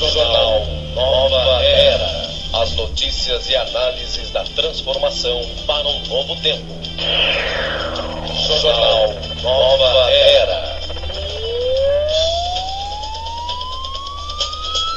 Jornal Nova Era. As notícias e análises da transformação para um novo tempo. Jornal Nova Era.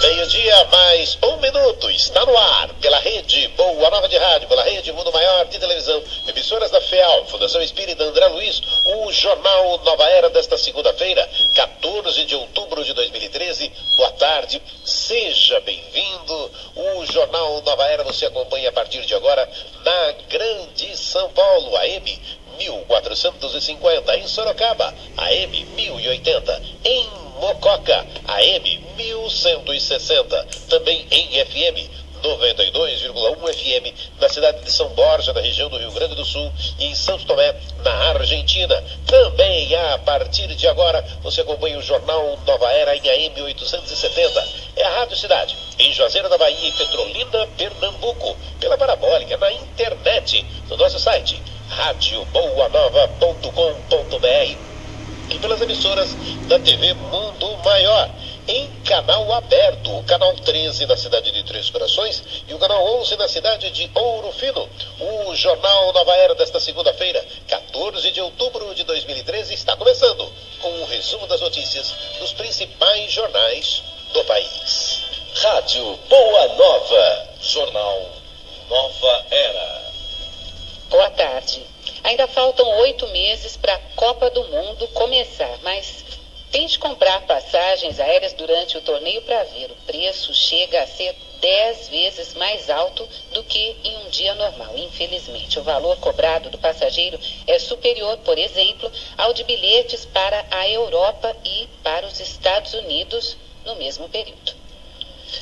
Meio-dia mais 1 minuto, está no ar, pela rede Boa Nova de Rádio, pela rede Mundo Maior de Televisão, emissoras da FEAL, Fundação Espírita André Luiz, o Jornal Nova Era desta segunda-feira, 14 de outubro de 2013. Boa tarde, seja bem-vindo. O Jornal Nova Era você acompanha a partir de agora na Grande São Paulo, AM 1450, em Sorocaba, AM 1080, em Mococa, AM 1160, também em FM 92,1 FM, na cidade de São Borja, na região do Rio Grande do Sul, e em Santo Tomé, na Argentina. Também, a partir de agora, você acompanha o Jornal Nova Era em AM 870. É a Rádio Cidade, em Juazeiro da Bahia e Petrolina, Pernambuco, pela parabólica, na internet, no nosso site, radioboanova.com.br, e pelas emissoras da TV Mundo Maior, em canal aberto, o canal 13 na cidade de Três Corações e o canal 11 na cidade de Ouro Fino. O Jornal Nova Era desta segunda-feira, 14 de outubro de 2013, está começando com um resumo das notícias dos principais jornais do país. Rádio Boa Nova. Jornal Nova Era. Boa tarde. Ainda faltam 8 meses para a Copa do Mundo começar, mas tente comprar passagens aéreas durante o torneio para ver. O preço chega a ser 10 vezes mais alto do que em um dia normal. Infelizmente, o valor cobrado do passageiro é superior, por exemplo, ao de bilhetes para a Europa e para os Estados Unidos no mesmo período.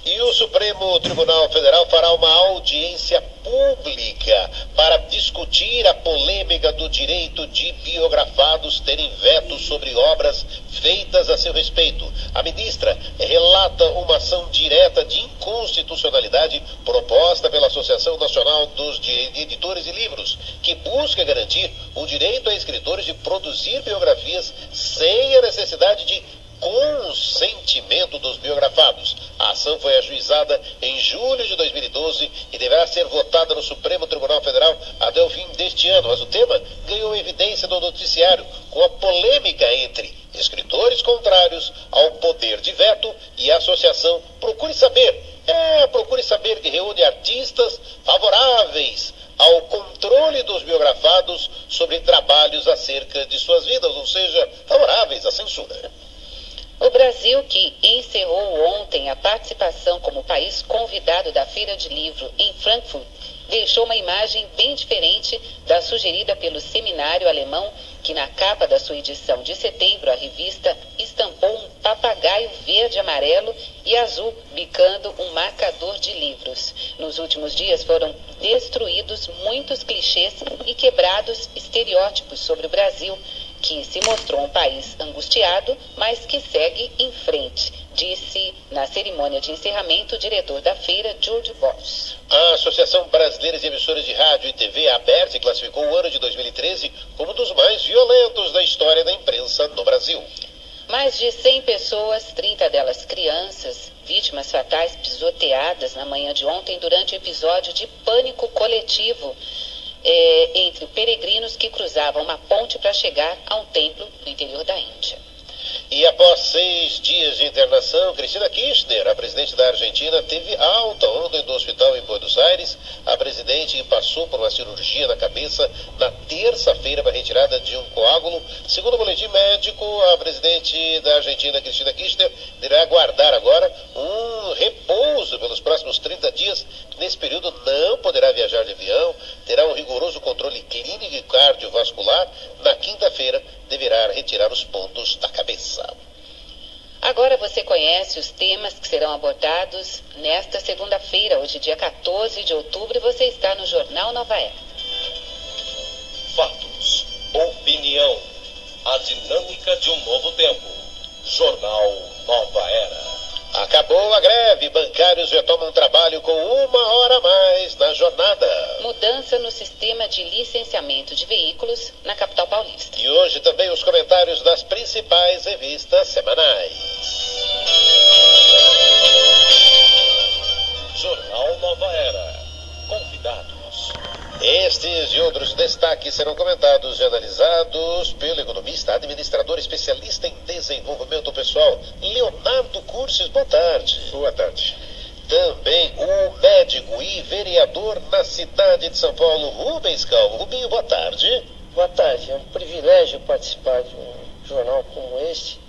E o Supremo Tribunal Federal fará uma audiência pública para discutir a polêmica do direito de biografados terem veto sobre obras feitas a seu respeito. A ministra relata uma ação direta de inconstitucionalidade proposta pela Associação Nacional dos Editores de Livros, que busca garantir o direito a escritores de produzir biografias sem a necessidade de consentimento dos biografados. A ação foi ajuizada em julho de 2012 e deverá ser votada no Supremo Tribunal Federal até o fim deste ano, mas o tema ganhou evidência no noticiário com a polêmica entre escritores contrários ao poder de veto e a associação Procure Saber. Procure Saber, que reúne artistas favoráveis ao controle dos biografados sobre trabalhos acerca de suas vidas, ou seja, favoráveis à censura. O Brasil, que encerrou ontem a participação como país convidado da Feira de Livro em Frankfurt, deixou uma imagem bem diferente da sugerida pelo seminário alemão, que na capa da sua edição de setembro, a revista estampou um papagaio verde, amarelo e azul bicando um marcador de livros. Nos últimos dias foram destruídos muitos clichês e quebrados estereótipos sobre o Brasil, que se mostrou um país angustiado, mas que segue em frente, disse na cerimônia de encerramento o diretor da feira, George Bosch. A Associação Brasileira de Emissoras de Rádio e TV, a ABERT, classificou o ano de 2013 como um dos mais violentos da história da imprensa no Brasil. Mais de 100 pessoas, 30 delas crianças, vítimas fatais pisoteadas na manhã de ontem durante o episódio de pânico coletivo entre peregrinos que cruzavam uma ponte para chegar a um templo no interior da Índia. E após 6 dias de internação, Cristina Kirchner, a presidente da Argentina, teve alta ontem do hospital em Buenos Aires. A presidente passou por uma cirurgia na cabeça na terça-feira para retirada de um coágulo. Segundo o boletim médico, a presidente da Argentina, Cristina Kirchner, deverá aguardar agora um repouso pelos próximos 30 dias. Nesse período não poderá viajar de avião, terá um rigoroso controle clínico e cardiovascular. Na quinta-feira, deverá retirar os pontos da cabeça. Agora você conhece os temas que serão abordados nesta segunda-feira, hoje dia 14 de outubro, e você está no Jornal Nova Era. Fatos, opinião, a dinâmica de um novo tempo. Jornal Nova Era. Acabou a greve, bancários retomam trabalho com 1 hora a mais na jornada. Mudança no sistema de licenciamento de veículos na capital paulista. E hoje também os comentários das principais revistas semanais. que serão comentados e analisados pelo economista, administrador especialista em desenvolvimento pessoal, Leonardo Cursis. Boa tarde. Boa tarde. Também o médico e vereador na cidade de São Paulo, Rubens Calvo. Rubinho, boa tarde. Boa tarde. É um privilégio participar de um jornal como este,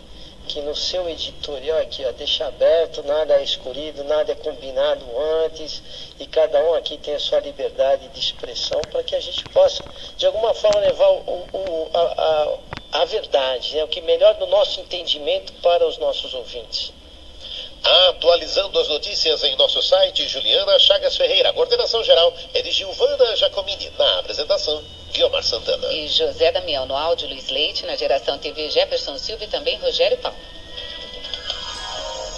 que no seu editorial aqui, ó, deixa aberto, nada é escolhido, nada é combinado antes, e cada um aqui tem a sua liberdade de expressão para que a gente possa, de alguma forma, levar a verdade, né, o que melhor do nosso entendimento para os nossos ouvintes. Atualizando as notícias em nosso site, Juliana Chagas Ferreira. A coordenação geral é de Gilvana Jacomini. Na apresentação, Guilmar Santana. E José Damião no áudio, Luiz Leite. Na geração TV, Jefferson Silva e também Rogério Paulo.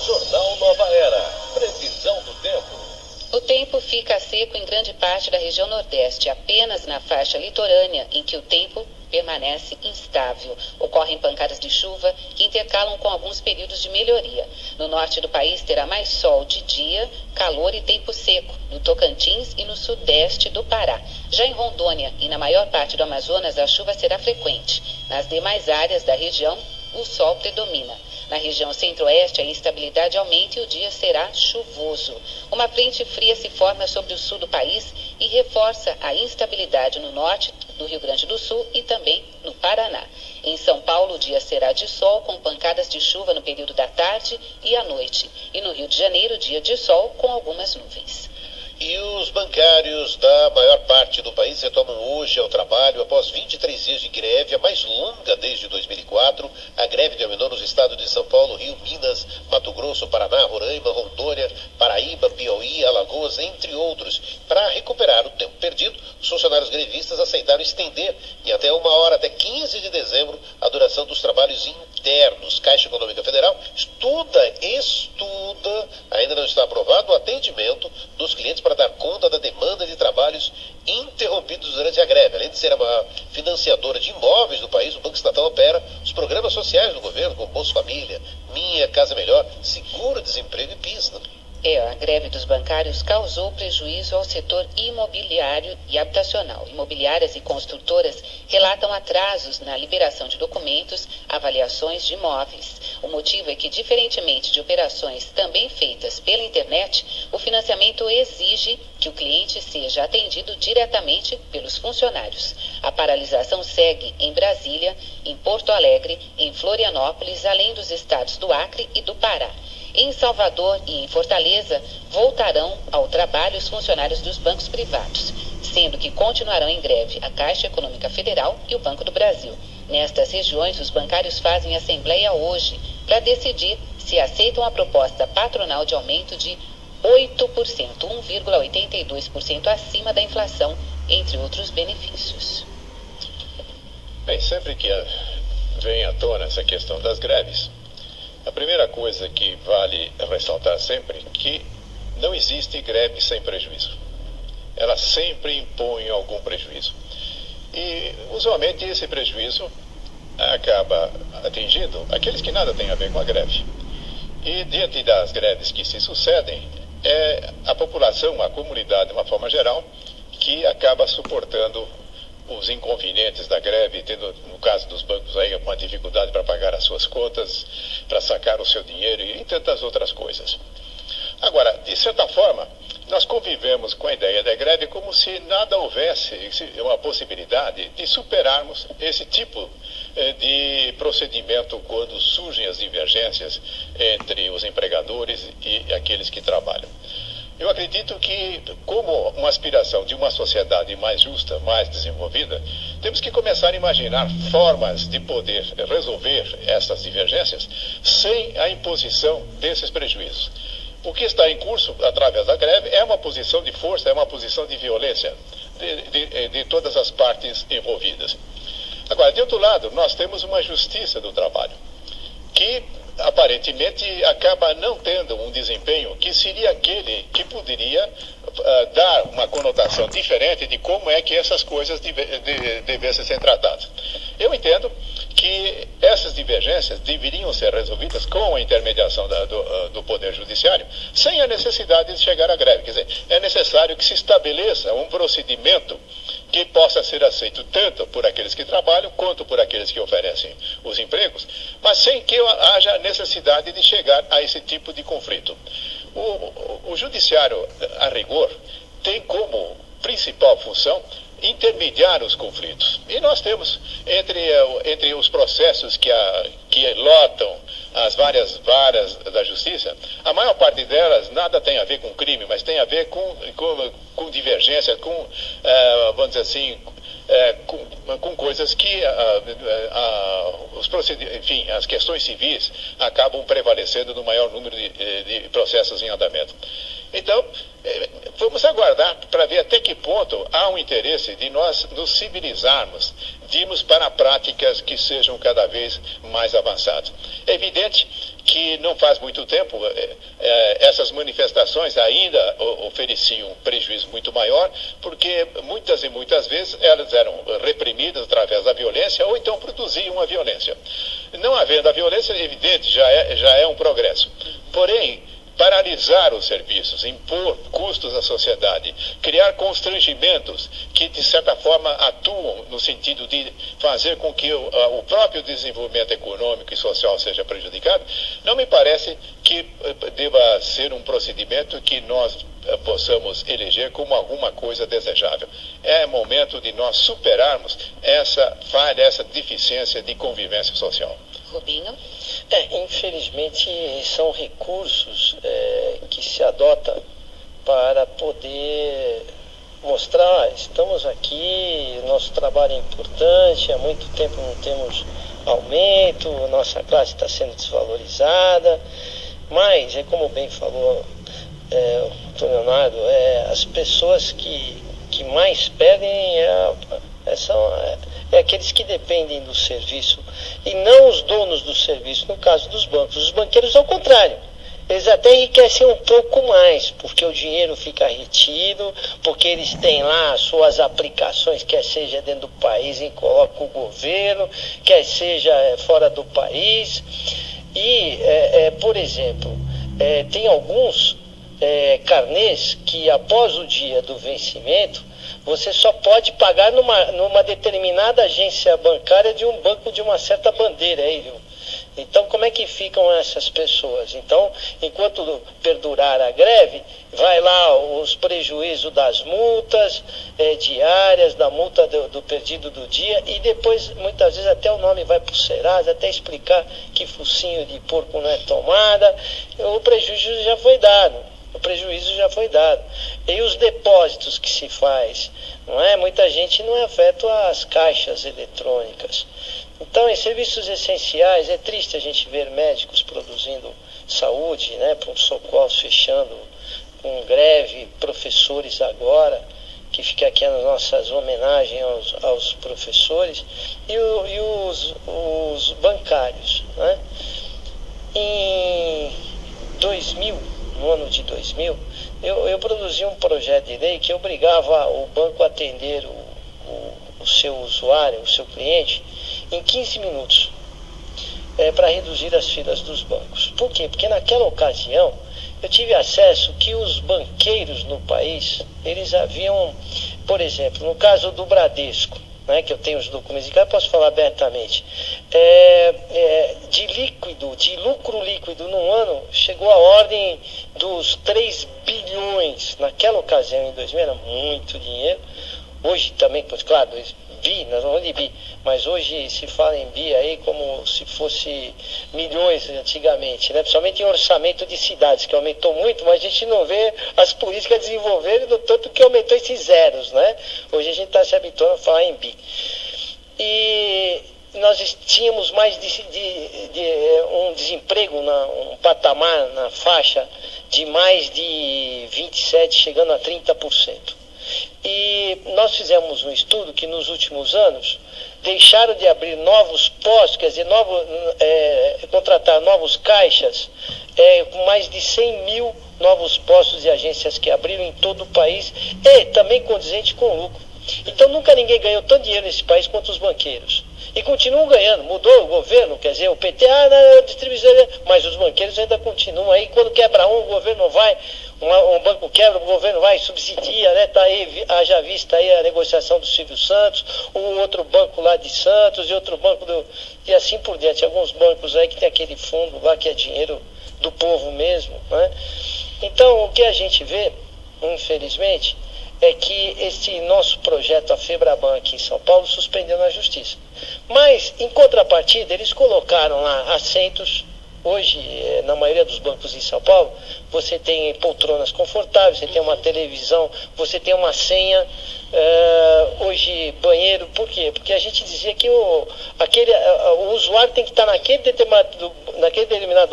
Jornal Nova Era. Previsão do tempo. O tempo fica seco em grande parte da região Nordeste, apenas na faixa litorânea, em que o tempo permanece instável. Ocorrem pancadas de chuva que intercalam com alguns períodos de melhoria. No norte do país terá mais sol de dia, calor e tempo seco, no Tocantins e no sudeste do Pará. Já em Rondônia e na maior parte do Amazonas, a chuva será frequente. Nas demais áreas da região, o sol predomina. Na região centro-oeste, a instabilidade aumenta e o dia será chuvoso. Uma frente fria se forma sobre o sul do país e reforça a instabilidade no norte do Rio Grande do Sul e também no Paraná. Em São Paulo, o dia será de sol com pancadas de chuva no período da tarde e à noite. E no Rio de Janeiro, dia de sol com algumas nuvens. E os bancários da maior parte do país retomam hoje ao trabalho após 23 dias de greve, a mais longa desde 2004. A greve terminou nos estados de São Paulo, Rio, Minas, Mato Grosso, Paraná, Roraima, Rondônia, Paraíba, Piauí, Alagoas, entre outros. Para recuperar o tempo perdido, os funcionários grevistas aceitaram estender em até 1 hora, até 15 de dezembro, a duração dos trabalhos internos. Caixa Econômica Federal estuda, ainda não está aprovado o atendimento dos clientes para dar conta da demanda de trabalhos interrompidos durante a greve. Além de ser a maior financiadora de imóveis do país, o Banco Estatal opera os programas sociais do governo, como Bolsa Família, Minha Casa Melhor, Seguro-Desemprego e PIS. A greve dos bancários causou prejuízo ao setor imobiliário e habitacional. Imobiliárias e construtoras relatam atrasos na liberação de documentos, avaliações de imóveis. O motivo é que, diferentemente de operações também feitas pela internet, o financiamento exige que o cliente seja atendido diretamente pelos funcionários. A paralisação segue em Brasília, em Porto Alegre, em Florianópolis, além dos estados do Acre e do Pará. Em Salvador e em Fortaleza, voltarão ao trabalho os funcionários dos bancos privados, sendo que continuarão em greve a Caixa Econômica Federal e o Banco do Brasil. Nestas regiões, os bancários fazem assembleia hoje para decidir se aceitam a proposta patronal de aumento de 8%, 1,82% acima da inflação, entre outros benefícios. Bem, sempre que vem à tona essa questão das greves, a primeira coisa que vale ressaltar sempre é que não existe greve sem prejuízo. Ela sempre impõe algum prejuízo. E, usualmente, esse prejuízo acaba atingindo aqueles que nada têm a ver com a greve. E, diante das greves que se sucedem, é a população, a comunidade, de uma forma geral, que acaba suportando os inconvenientes da greve, tendo, no caso dos bancos, aí, uma dificuldade para pagar as suas contas, para sacar o seu dinheiro e tantas outras coisas. Agora, de certa forma, nós convivemos com a ideia da greve como se nada houvesse uma possibilidade de superarmos esse tipo de procedimento quando surgem as divergências entre os empregadores e aqueles que trabalham. Eu acredito que, como uma aspiração de uma sociedade mais justa, mais desenvolvida, temos que começar a imaginar formas de poder resolver essas divergências sem a imposição desses prejuízos. O que está em curso através da greve é uma posição de força, é uma posição de violência de todas as partes envolvidas. Agora, de outro lado, nós temos uma justiça do trabalho, que aparentemente acaba não tendo um desempenho que seria aquele que poderia dar uma conotação diferente de como é que essas coisas devessem ser tratadas. Eu entendo que que essas divergências deveriam ser resolvidas com a intermediação do Poder Judiciário, sem a necessidade de chegar à greve. Quer dizer, é necessário que se estabeleça um procedimento que possa ser aceito tanto por aqueles que trabalham quanto por aqueles que oferecem os empregos, mas sem que haja necessidade de chegar a esse tipo de conflito. O Judiciário, a rigor, tem como principal função intermediar os conflitos. E nós temos, entre os processos que lotam as várias varas da justiça, a maior parte delas nada tem a ver com crime, mas tem a ver com divergência, vamos dizer assim, com coisas que enfim, as questões civis acabam prevalecendo no maior número de processos em andamento. Então, vamos aguardar para ver até que ponto há um interesse de nós nos civilizarmos, de irmos para práticas que sejam cada vez mais avançadas. É evidente que não faz muito tempo essas manifestações ainda ofereciam um prejuízo muito maior, porque muitas e muitas vezes elas eram reprimidas através da violência ou então produziam a violência. Não havendo a violência, é evidente, já é um progresso. Porém, paralisar os serviços, impor custos à sociedade, criar constrangimentos que, de certa forma, atuam no sentido de fazer com que o próprio desenvolvimento econômico e social seja prejudicado, não me parece que deva ser um procedimento que nós possamos eleger como alguma coisa desejável. É momento de nós superarmos essa falha, essa deficiência de convivência social. Rubinho? Infelizmente, são recursos que se adota para poder mostrar, estamos aqui, nosso trabalho é importante, há muito tempo não temos aumento, nossa classe está sendo desvalorizada, mas, como bem falou o Leonardo, as pessoas que mais perdem são aqueles que dependem do serviço e não os donos do serviço, no caso dos bancos. Os banqueiros, ao contrário, eles até enriquecem um pouco mais, porque o dinheiro fica retido, porque eles têm lá as suas aplicações, quer seja dentro do país e coloca o governo, quer seja fora do país. E, por exemplo, tem alguns carnês que após o dia do vencimento você só pode pagar numa determinada agência bancária de um banco de uma certa bandeira aí, viu? Então, como é que ficam essas pessoas? Então, enquanto perdurar a greve, vai lá os prejuízos das multas diárias, da multa do perdido do dia, e depois, muitas vezes, até o nome vai para o Serasa, até explicar que focinho de porco não é tomada, o prejuízo já foi dado. E os depósitos que se faz, não é? Muita gente não é afeto às caixas eletrônicas. Então, em serviços essenciais, é triste a gente ver médicos produzindo saúde, né? Pronto-socorros fechando com greve, professores agora, que fica aqui as nossas homenagens aos professores, e os bancários, né? Em 2000, no ano de 2000, eu produzi um projeto de lei que obrigava o banco a atender o seu usuário, o seu cliente, em 15 minutos, para reduzir as filas dos bancos. Por quê? Porque naquela ocasião eu tive acesso que os banqueiros no país, eles haviam, por exemplo, no caso do Bradesco, né, que eu tenho os documentos de cá, posso falar abertamente, de lucro líquido no ano, chegou a ordem dos 3 bilhões. Naquela ocasião, em 2000, era muito dinheiro. Hoje também, claro, nós vamos de bi, mas hoje se fala em bi aí como se fosse milhões antigamente, né? Principalmente em orçamento de cidades, que aumentou muito, mas a gente não vê as políticas desenvolverem do tanto que aumentou esses zeros, né? Hoje a gente está se habituando a falar em bi. E nós tínhamos mais um desemprego, um patamar na faixa de mais de 27%, chegando a 30%. E nós fizemos um estudo que nos últimos anos deixaram de abrir novos postos, quer dizer, contratar novos caixas, com mais de 100 mil novos postos e agências que abriram em todo o país, e também condizente com lucro. Então nunca ninguém ganhou tanto dinheiro nesse país quanto os banqueiros. E continuam ganhando. Mudou o governo, quer dizer, o PT, distribuidor, mas os banqueiros ainda continuam aí. Quando quebra um, o governo vai, um banco quebra, o governo vai, subsidia, né? Tá aí, haja vista aí a negociação do Silvio Santos, o outro banco lá de Santos e outro banco e assim por diante. Alguns bancos aí que tem aquele fundo lá que é dinheiro do povo mesmo, né? Então, o que a gente vê, infelizmente, é que esse nosso projeto, a Febraban aqui em São Paulo, suspendeu na justiça. Mas, em contrapartida, eles colocaram lá assentos. Hoje, na maioria dos bancos em São Paulo, você tem poltronas confortáveis, você tem uma televisão, você tem uma senha, hoje banheiro. Por quê? Porque a gente dizia que o usuário tem que estar naquele determinado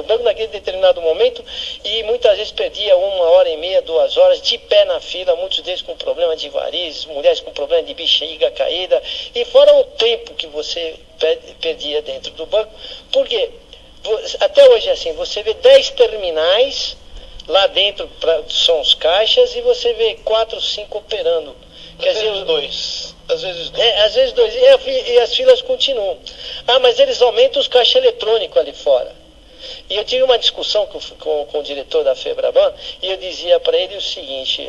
banco, naquele determinado momento, e muitas vezes perdia 1h30, 2 horas, de pé na fila, muitos deles com problema de varizes, mulheres com problema de bexiga caída, e fora o tempo que você perdia dentro do banco. Por quê? Até hoje é assim, você vê 10 terminais, lá dentro são os caixas, e você vê 4, 5 operando. Quer dizer, dois. Às vezes dois. Às vezes dois. E as filas continuam. Mas eles aumentam os caixas eletrônicos ali fora. E eu tive uma discussão com o diretor da Febraban, e eu dizia para ele o seguinte: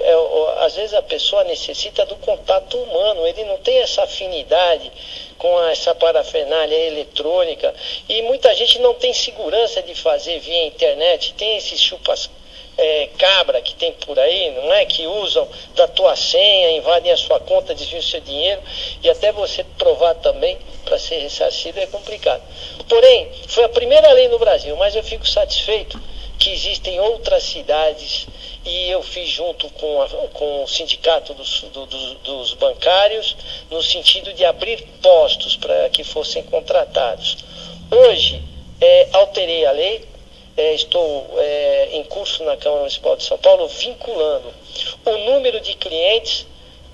às vezes a pessoa necessita do contato humano, ele não tem essa afinidade com essa parafernália eletrônica, e muita gente não tem segurança de fazer via internet. Tem esses chupas cabra que tem por aí, não é? Que usam da tua senha, invadem a sua conta, desviam o seu dinheiro, e até você provar também para ser ressarcido é complicado. Porém, foi a primeira lei no Brasil, mas eu fico satisfeito que existem outras cidades, e eu fiz junto com o sindicato dos bancários, no sentido de abrir postos para que fossem contratados. Hoje, alterei a lei, estou em curso na Câmara Municipal de São Paulo, vinculando o número de clientes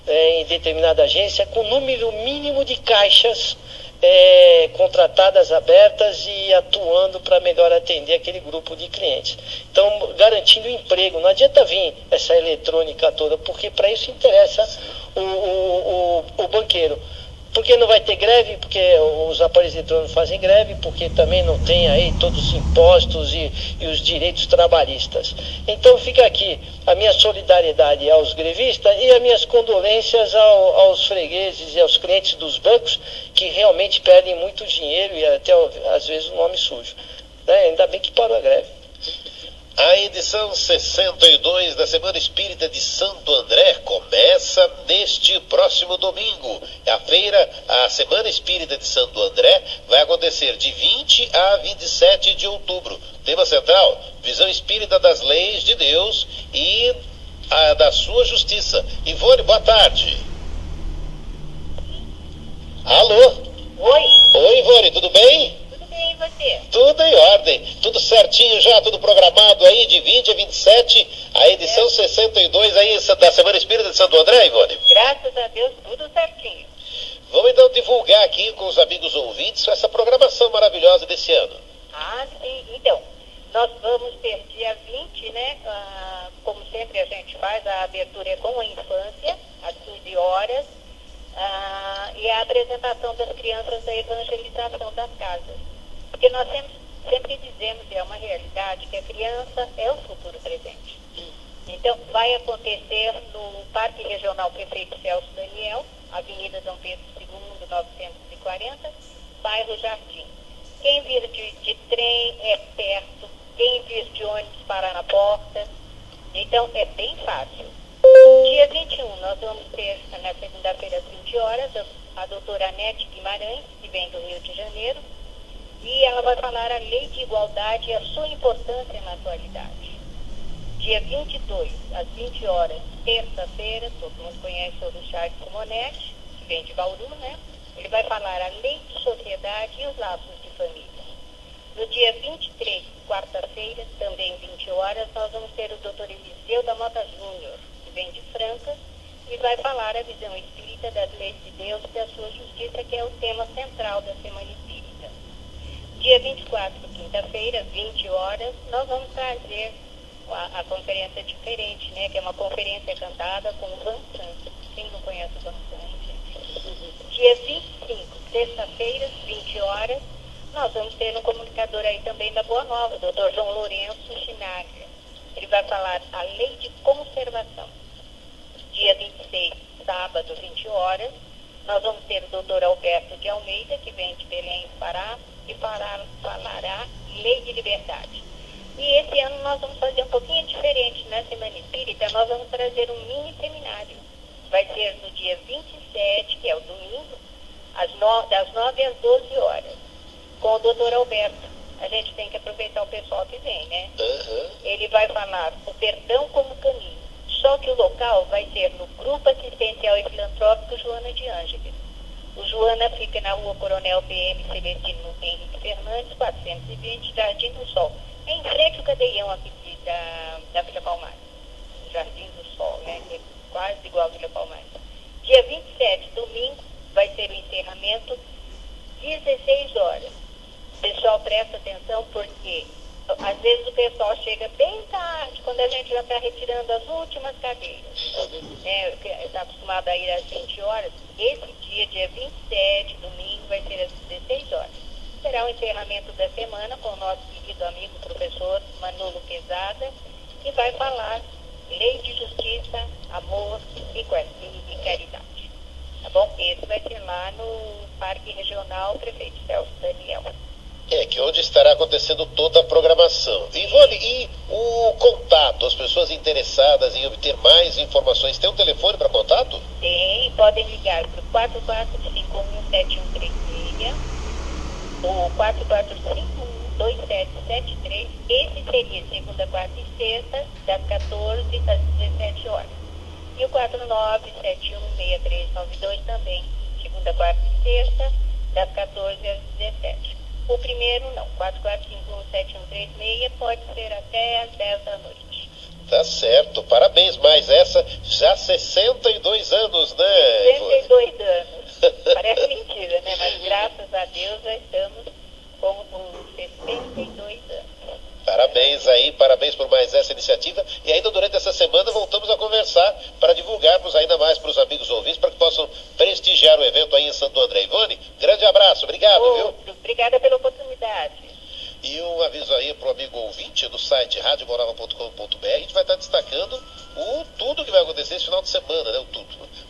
em determinada agência com o número mínimo de caixas contratadas, abertas, e atuando para melhor atender aquele grupo de clientes. Então, garantindo emprego. Não adianta vir essa eletrônica toda, porque para isso interessa o banqueiro. Porque não vai ter greve, porque os aparelhos eletrônicos fazem greve, porque também não tem aí todos os impostos e os direitos trabalhistas. Então fica aqui a minha solidariedade aos grevistas e as minhas condolências aos fregueses e aos clientes dos bancos, que realmente perdem muito dinheiro e até às vezes o nome sujo. Ainda bem que parou a greve. A edição 62 da Semana Espírita de Santo André começa neste próximo domingo. A Semana Espírita de Santo André vai acontecer de 20 a 27 de outubro. Tema central: visão espírita das leis de Deus e da sua justiça. Ivone, boa tarde. Alô? Oi, Ivone, tudo bem? E você? Tudo em ordem, tudo certinho já, tudo programado aí, de 20 a 27, a edição 62 aí da Semana Espírita de Santo André, Ivone? Graças a Deus, tudo certinho. Vamos então divulgar aqui com os amigos ouvintes essa programação maravilhosa desse ano. Sim, então, nós vamos ter dia 20, né, como sempre a gente faz, a abertura é com a infância, às 15 horas, e a apresentação das crianças da evangelização das casas. Porque nós sempre dizemos, e é uma realidade, que a criança é o futuro presente. Então, vai acontecer no Parque Regional Prefeito Celso Daniel, Avenida Dom Pedro II, 940, bairro Jardim. Quem vir de trem é perto, quem vir de ônibus para na porta, então é bem fácil. Dia 21, nós vamos ter, na segunda-feira, às 20 horas, a doutora Anete Guimarães, que vem do Rio de Janeiro, e ela vai falar a lei de igualdade e a sua importância na atualidade. Dia 22, às 20 horas, terça-feira, todo mundo conhece o Richard Simonetti, que vem de Bauru, né? Ele vai falar a lei de sociedade e os laços de família. No dia 23, quarta-feira, também 20 horas, nós vamos ter o Dr. Eliseu da Mota Júnior, que vem de Franca, e vai falar a visão espírita das leis de Deus e da sua justiça, que é o tema central da Semana Espírita. Dia 24, quinta-feira, 20 horas, nós vamos trazer a conferência diferente, né? Que é uma conferência cantada com o Vansan. Quem não conhece o Vansan, gente? Dia 25, sexta-feira, 20 15 horas, nós vamos ter um comunicador aí também da Boa Nova, o Dr. João Lourenço Chinagra. Ele vai falar a lei de conservação. Dia 26, sábado, 20 horas, nós vamos ter o Dr. Alberto de Almeida, que vem de Belém do Pará, e falará lei de liberdade. E esse ano nós vamos fazer um pouquinho diferente na Semana Espírita, nós vamos trazer um mini seminário. Vai ser no dia 27, que é o domingo, das 9 às 12 horas, com o Dr. Alberto. A gente tem que aproveitar o pessoal que vem, né? Ele vai falar o perdão como caminho. Só que o local vai ser no Grupo Assistencial e Filantrópico Joana de Ângeles. O Joana fica na rua Coronel PM Celestino Henrique Fernandes, 420, Jardim do Sol. É em frente ao cadeião aqui da Vila Palmares. Jardim do Sol, né? Que é quase igual a Vila Palmares. Dia 27, domingo, vai ser o encerramento, 16 horas. O pessoal presta atenção porque às vezes o pessoal chega bem tarde, quando a gente já está retirando as últimas cadeiras. Está acostumado a ir às 20 horas. Esse dia 27, domingo, vai ser às 16 horas. Será o encerramento da semana com o nosso querido amigo professor Manolo Pesada, que vai falar lei de justiça, amor e caridade. Tá bom? Esse vai ser lá no Parque Regional Prefeito Celso Daniel. Que é onde estará acontecendo toda a programação. Ivone, e o contato, as pessoas interessadas em obter mais informações, tem um telefone para contato? Tem, podem ligar para o 44517136 ou 44512773. Esse seria segunda, quarta e sexta, das 14 às 17 horas. E o 49716392 também, segunda, quarta e sexta, das 14 às 17. O primeiro não, 44517136, pode ser até às 10 da noite. Tá certo, parabéns, mas essa já 62 anos, né? 62 anos, parece mentira, né? Mas graças a Deus já estamos com 62 anos. Parabéns aí, parabéns por mais essa iniciativa. E ainda durante essa semana voltamos a conversar para divulgarmos ainda mais para os amigos ouvintes, para que possam prestigiar o evento aí em Santo André. Ivone, grande abraço, obrigado, viu? Obrigada pela oportunidade. E um aviso aí para o amigo ouvinte do site radiomorava.com.br, a gente vai estar destacando tudo que vai acontecer esse final de semana, né?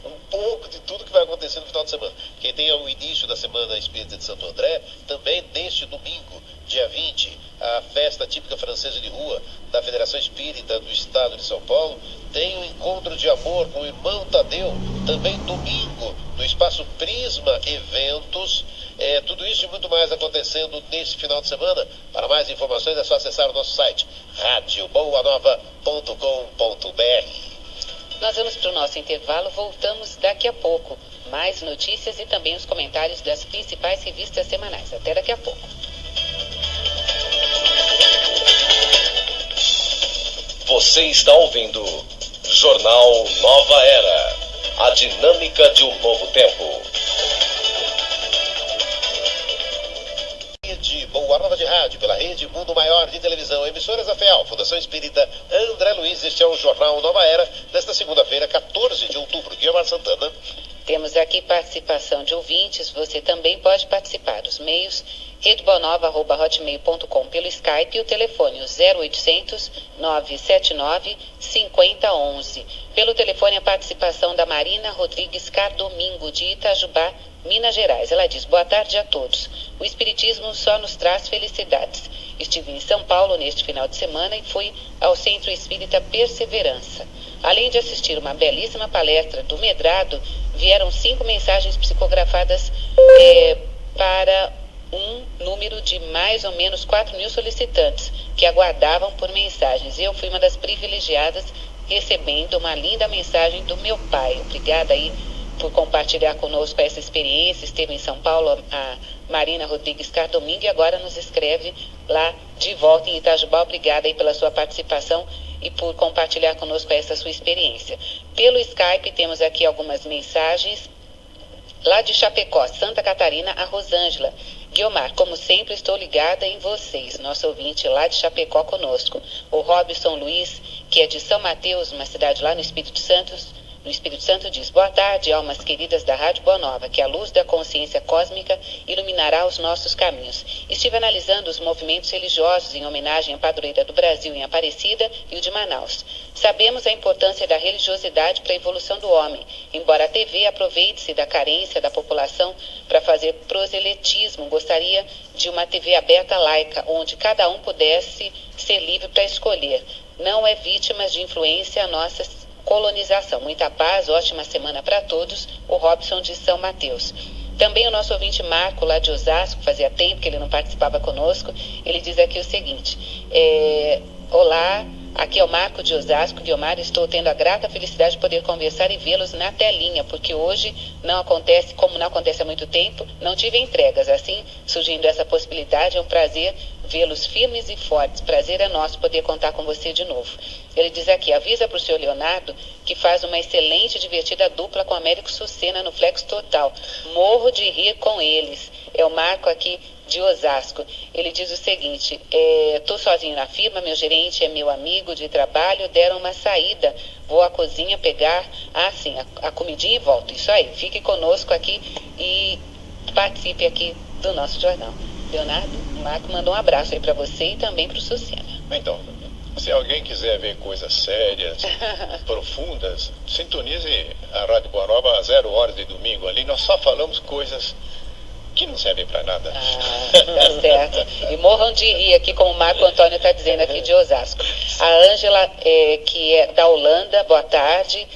Um pouco de tudo que vai acontecer no final de semana. Quem tem o início da Semana Espírita de Santo André, também neste domingo, dia 20, a festa típica francesa de rua da Federação Espírita do Estado de São Paulo, tem um encontro de amor com o irmão Tadeu, também domingo, no Espaço Prisma Eventos. Tudo isso e muito mais acontecendo nesse final de semana. Para mais informações é só acessar o nosso site radioboanova.com.br. Nós vamos para o nosso intervalo, voltamos daqui a pouco. Mais notícias e também os comentários das principais revistas semanais. Até daqui a pouco. Você está ouvindo Jornal Nova Era, a dinâmica de um novo tempo. Boa Nova de Rádio, pela Rede Mundo Maior de Televisão, emissoras da FEAL, Fundação Espírita André Luiz. Este é o Jornal Nova Era, desta segunda-feira, 14 de outubro. Guilherme Santana. Temos aqui participação de ouvintes, você também pode participar. Os meios, redebonova@hotmail.com, pelo Skype e o telefone, o 0800 979 5011. Pelo telefone, a participação da Marina Rodrigues Cardomingo, de Itajubá, Minas Gerais. Ela diz: boa tarde a todos. O Espiritismo só nos traz felicidades. Estive em São Paulo neste final de semana e fui ao Centro Espírita Perseverança. Além de assistir uma belíssima palestra do Medrado, vieram 5 mensagens psicografadas para um número de mais ou menos 4.000 solicitantes que aguardavam por mensagens. Eu fui uma das privilegiadas, recebendo uma linda mensagem do meu pai. Obrigada aí por compartilhar conosco essa experiência. Esteve em São Paulo a Marina Rodrigues Cardomingo e agora nos escreve lá de volta em Itajubá. Obrigada aí pela sua participação e por compartilhar conosco essa sua experiência. Pelo Skype temos aqui algumas mensagens. Lá de Chapecó, Santa Catarina, a Rosângela. Guiomar, como sempre, estou ligada em vocês. Nosso ouvinte lá de Chapecó conosco. O Robson Luiz, que é de São Mateus, uma cidade lá no Espírito Santo, no Espírito Santo, diz: boa tarde, almas queridas da Rádio Boa Nova, que a luz da consciência cósmica iluminará os nossos caminhos. Estive analisando os movimentos religiosos em homenagem à padroeira do Brasil em Aparecida e o de Manaus. Sabemos a importância da religiosidade para a evolução do homem, embora a TV aproveite-se da carência da população para fazer proselitismo. Gostaria de uma TV aberta laica, onde cada um pudesse ser livre para escolher. Não é vítimas de influência a nossa colonização. Muita paz, ótima semana para todos. O Robson de São Mateus. Também o nosso ouvinte Marco, lá de Osasco, fazia tempo que ele não participava conosco, ele diz aqui o seguinte: olá, aqui é o Marco de Osasco. Guiomar, estou tendo a grata felicidade de poder conversar e vê-los na telinha, porque hoje não acontece, como não acontece há muito tempo, não tive entregas. Assim, surgindo essa possibilidade, é um prazer vê-los firmes e fortes. Prazer é nosso poder contar com você de novo. Ele diz aqui: avisa para o senhor Leonardo que faz uma excelente e divertida dupla com Américo Sucena no Flex Total. Morro de rir com eles. É o Marco aqui de Osasco. Ele diz o seguinte: estou sozinho na firma, meu gerente é meu amigo de trabalho, deram uma saída, vou à cozinha pegar a comidinha e volto. Isso aí, fique conosco aqui e participe aqui do nosso jornal. Leonardo, o Marco mandou um abraço aí para você e também para o Sucena. Então, se alguém quiser ver coisas sérias, profundas, sintonize a Rádio Boa Nova às 0 horas de domingo. Ali nós só falamos coisas que não servem para nada. Tá certo. E morram de rir aqui, como o Marco Antônio está dizendo aqui de Osasco. A Ângela, que é da Holanda, boa tarde.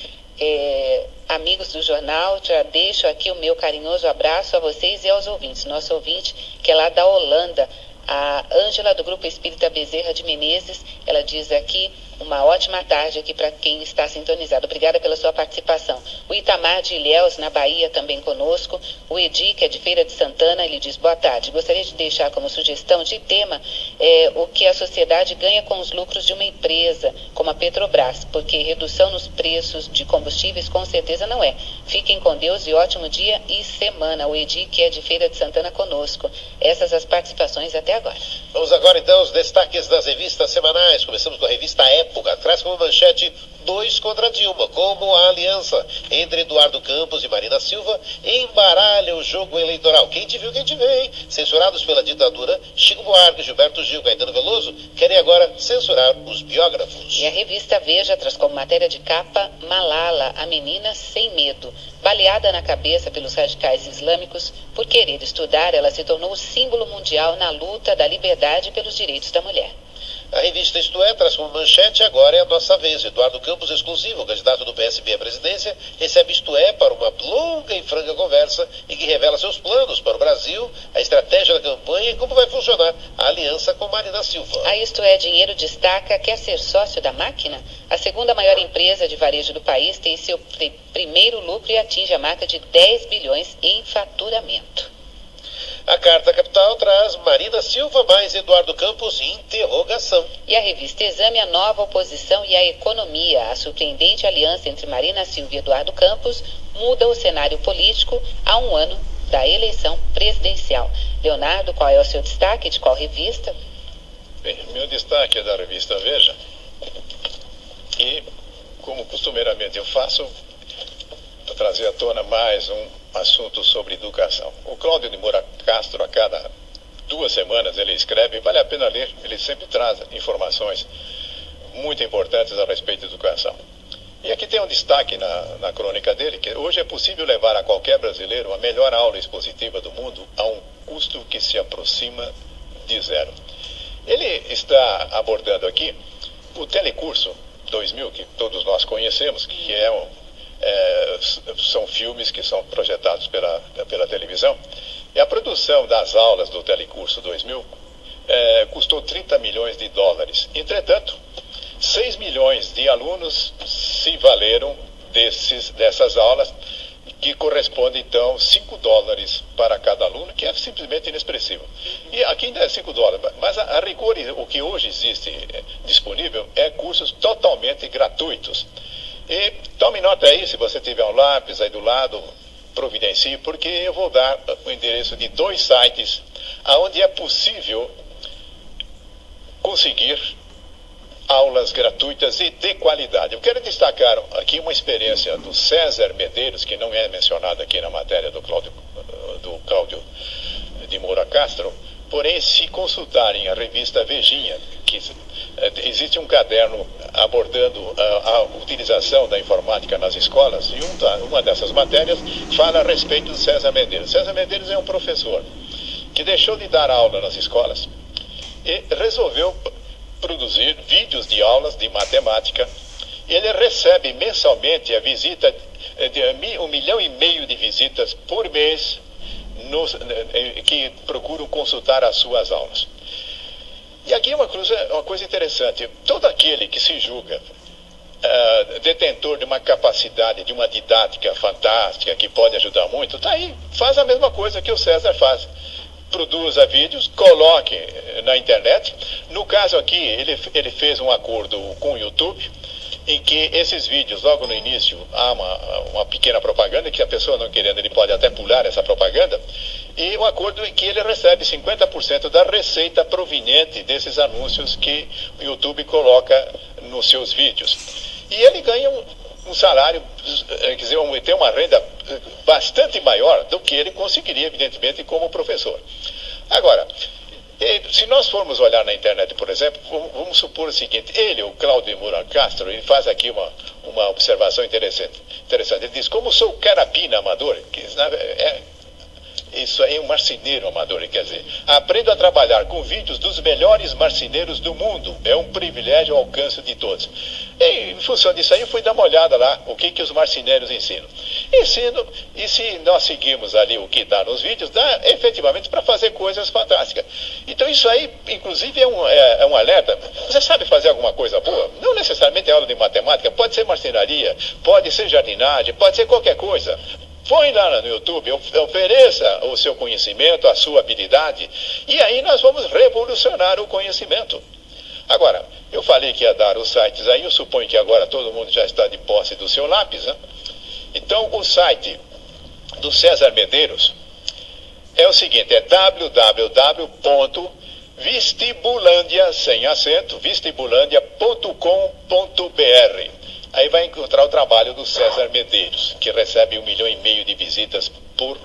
Amigos do jornal, já deixo aqui o meu carinhoso abraço a vocês e aos ouvintes. Nosso ouvinte, que é lá da Holanda, a Ângela, do Grupo Espírita Bezerra de Menezes, ela diz aqui: uma ótima tarde aqui para quem está sintonizado. Obrigada pela sua participação. O Itamar de Ilhéus, na Bahia, também conosco. O Edi, que é de Feira de Santana, ele diz: boa tarde. Gostaria de deixar como sugestão de tema o que a sociedade ganha com os lucros de uma empresa, como a Petrobras, porque redução nos preços de combustíveis com certeza não é. Fiquem com Deus e ótimo dia e semana. O Edi, que é de Feira de Santana, conosco. Essas as participações até agora. Vamos agora então aos destaques das revistas semanais. Começamos com a revista Época. Traz como manchete: 2 contra Dilma, como a aliança entre Eduardo Campos e Marina Silva embaralha o jogo eleitoral. Quem te viu, quem te vê, hein? Censurados pela ditadura, Chico Buarque, Gilberto Gil, Caetano Veloso querem agora censurar os biógrafos. E a revista Veja traz como matéria de capa: Malala, a menina sem medo. Baleada na cabeça pelos radicais islâmicos por querer estudar, ela se tornou o símbolo mundial na luta da liberdade pelos direitos da mulher. A revista Isto É traz como manchete: agora é a nossa vez. Eduardo Campos, exclusivo, candidato do PSB à presidência, recebe Isto É para uma longa e franca conversa em que revela seus planos para o Brasil, a estratégia da campanha e como vai funcionar a aliança com Marina Silva. A Isto É Dinheiro destaca: quer ser sócio da máquina? A segunda maior empresa de varejo do país tem seu primeiro lucro e atinge a marca de 10 bilhões em faturamento. A Carta Capital traz Marina Silva mais Eduardo Campos interrogação. E a revista Exame, a nova oposição e a economia. A surpreendente aliança entre Marina Silva e Eduardo Campos muda o cenário político a um ano da eleição presidencial. Leonardo, qual é o seu destaque? De qual revista? Bem, meu destaque é da revista Veja. E, como costumeiramente eu faço, para trazer à tona mais um assunto sobre educação. O Cláudio de Moura Castro, a cada 2 semanas, ele escreve, vale a pena ler, ele sempre traz informações muito importantes a respeito de educação. E aqui tem um destaque na crônica dele, que hoje é possível levar a qualquer brasileiro a melhor aula expositiva do mundo a um custo que se aproxima de 0. Ele está abordando aqui o Telecurso 2000, que todos nós conhecemos, que são filmes que são projetados pela televisão. E a produção das aulas do Telecurso 2000 custou 30 milhões de dólares. Entretanto, 6 milhões de alunos se valeram dessas aulas, que corresponde então 5 dólares para cada aluno, que é simplesmente inexpressivo. E aqui ainda é 5 dólares, mas a rigor o que hoje existe disponível é cursos totalmente gratuitos. E tome nota aí, se você tiver um lápis aí do lado, providencie, porque eu vou dar o endereço de 2 sites onde é possível conseguir aulas gratuitas e de qualidade. Eu quero destacar aqui uma experiência do César Medeiros, que não é mencionado aqui na matéria do Cláudio de Moura Castro, porém, se consultarem a revista Vejinha, que existe um caderno abordando a utilização da informática nas escolas, e uma dessas matérias fala a respeito do César Medeiros. César Medeiros é um professor que deixou de dar aula nas escolas e resolveu produzir vídeos de aulas de matemática. Ele recebe mensalmente a visita de 1,5 milhão de visitas por mês que procuram consultar as suas aulas. E aqui uma coisa interessante: todo aquele que se julga detentor de uma capacidade, de uma didática fantástica, que pode ajudar muito, tá aí, faz a mesma coisa que o César faz. Produza vídeos, coloque na internet. No caso aqui, ele fez um acordo com o YouTube, em que esses vídeos, logo no início, há uma pequena propaganda, que a pessoa não querendo, ele pode até pular essa propaganda, e um acordo em que ele recebe 50% da receita proveniente desses anúncios que o YouTube coloca nos seus vídeos. E ele ganha um salário, quer dizer, tem uma renda bastante maior do que ele conseguiria, evidentemente, como professor. Agora, se nós formos olhar na internet, por exemplo, vamos supor o seguinte: o Cláudio Moura Castro, ele faz aqui uma observação interessante. Ele diz: como sou carapina amador, isso aí é um marceneiro amador, quer dizer, aprendo a trabalhar com vídeos dos melhores marceneiros do mundo. É um privilégio ao alcance de todos. E, em função disso aí, eu fui dar uma olhada lá, o que os marceneiros ensinam. E se nós seguirmos ali o que dá nos vídeos, dá efetivamente para fazer coisas fantásticas. Então isso aí, inclusive, é um alerta. Você sabe fazer alguma coisa boa? Não necessariamente é aula de matemática, pode ser marcenaria, pode ser jardinagem, pode ser qualquer coisa. Põe lá no YouTube, ofereça o seu conhecimento, a sua habilidade, e aí nós vamos revolucionar o conhecimento. Agora, eu falei que ia dar os sites aí, eu suponho que agora todo mundo já está de posse do seu lápis, né? Então, o site do César Medeiros é o seguinte: é www.vestibulandia.com.br. Aí vai encontrar o trabalho do César Medeiros, que recebe 1,5 milhão de visitas por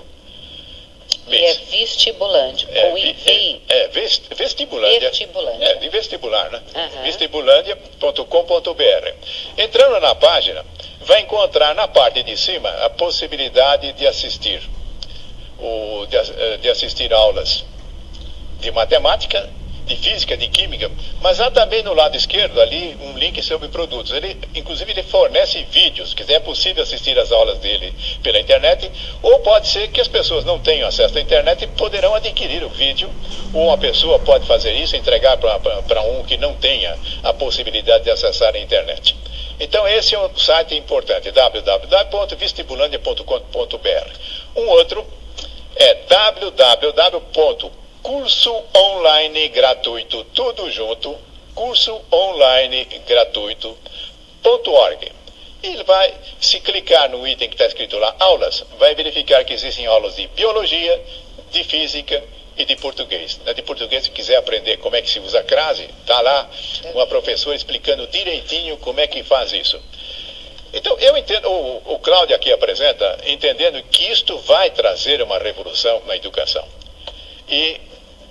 mês. E é Vestibulândia, com IVI. Vestibulândia. Vestibulândia. De vestibular, né? Uhum. Vestibulândia.com.br. Entrando na página, vai encontrar na parte de cima a possibilidade de assistir aulas de matemática, de física, de química, mas há também no lado esquerdo ali um link sobre produtos. Inclusive ele fornece vídeos, quer dizer, é possível assistir as aulas dele pela internet, ou pode ser que as pessoas não tenham acesso à internet e poderão adquirir o vídeo, ou uma pessoa pode fazer isso, entregar para um que não tenha a possibilidade de acessar a internet. Então esse é um site importante, www.vestibulandia.com.br. Um outro é www.curso online gratuito, tudo junto, curso online gratuito.org. Ele vai, se clicar no item que está escrito lá, aulas, vai verificar que existem aulas de biologia, de física e de português. De português, se quiser aprender como é que se usa crase, está lá uma professora explicando direitinho como é que faz isso. Então, eu entendo, o Cláudio aqui apresenta, entendendo que isto vai trazer uma revolução na educação. E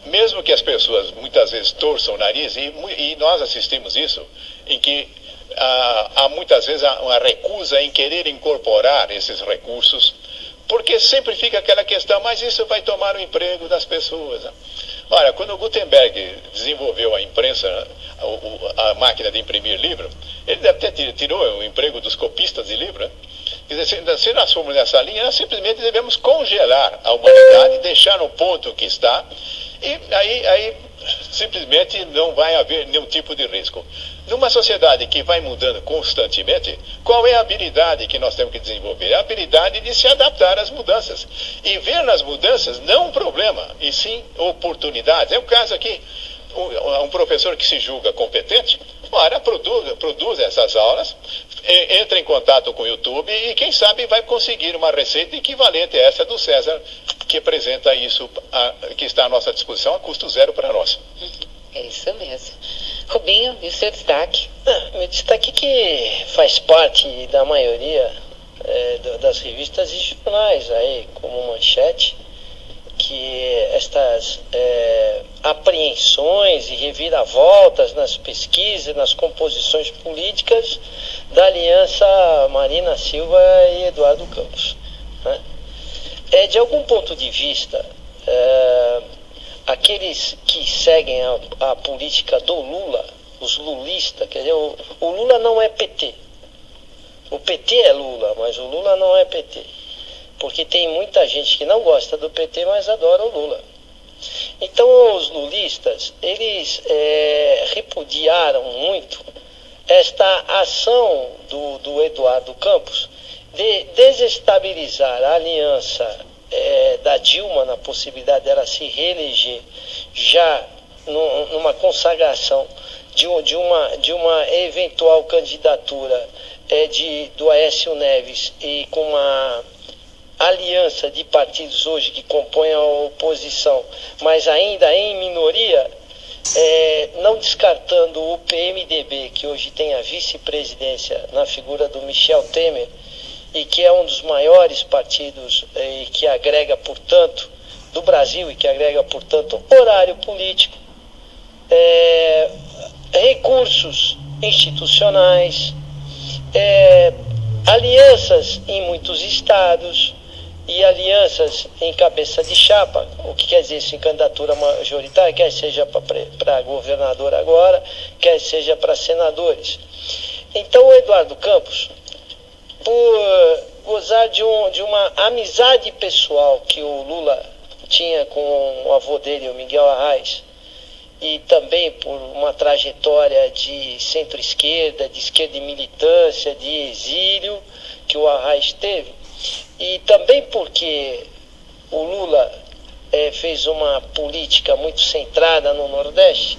mesmo que as pessoas muitas vezes torçam o nariz, e nós assistimos isso, em que há muitas vezes uma recusa em querer incorporar esses recursos, porque sempre fica aquela questão: mas isso vai tomar o emprego das pessoas, né? Olha, quando o Gutenberg desenvolveu a imprensa, a máquina de imprimir livro, ele deve ter tirou o emprego dos copistas de livro, né? Quer dizer, se nós formos nessa linha, nós simplesmente devemos congelar a humanidade, deixar no ponto que está, e aí simplesmente não vai haver nenhum tipo de risco. Numa sociedade que vai mudando constantemente, qual é a habilidade que nós temos que desenvolver? A habilidade de se adaptar às mudanças. E ver nas mudanças não um problema, e sim oportunidades. É o caso aqui, um professor que se julga competente, ora, produz essas aulas, entra em contato com o YouTube e quem sabe vai conseguir uma receita equivalente a essa do César, que apresenta isso, que está à nossa disposição a custo zero para nós. É isso mesmo. Rubinho, e o seu destaque? Meu destaque é que faz parte da maioria das revistas e jornais aí, como Manchete, que estas apreensões e reviravoltas nas pesquisas, nas composições políticas da aliança Marina Silva e Eduardo Campos, né? De algum ponto de vista, aqueles que seguem a política do Lula, os lulistas, quer dizer, o Lula não é PT. O PT é Lula, mas o Lula não é PT. Porque tem muita gente que não gosta do PT, mas adora o Lula. Então, os lulistas, eles repudiaram muito esta ação do Eduardo Campos de desestabilizar a aliança da Dilma, na possibilidade dela se reeleger, já numa consagração de uma eventual candidatura do Aécio Neves, e com uma aliança de partidos hoje que compõem a oposição, mas ainda em minoria, não descartando o PMDB, que hoje tem a vice-presidência na figura do Michel Temer, e que é um dos maiores partidos e que agrega, portanto, do Brasil, e que agrega, portanto, horário político, recursos institucionais, alianças em muitos estados e alianças em cabeça de chapa. O que quer dizer isso em candidatura majoritária? Quer seja para governador agora, quer seja para senadores. Então o Eduardo Campos, por gozar de uma amizade pessoal que o Lula tinha com o avô dele, o Miguel Arraes, e também por uma trajetória de centro-esquerda, de esquerda e militância, de exílio que o Arraes teve, e também porque o Lula fez uma política muito centrada no Nordeste,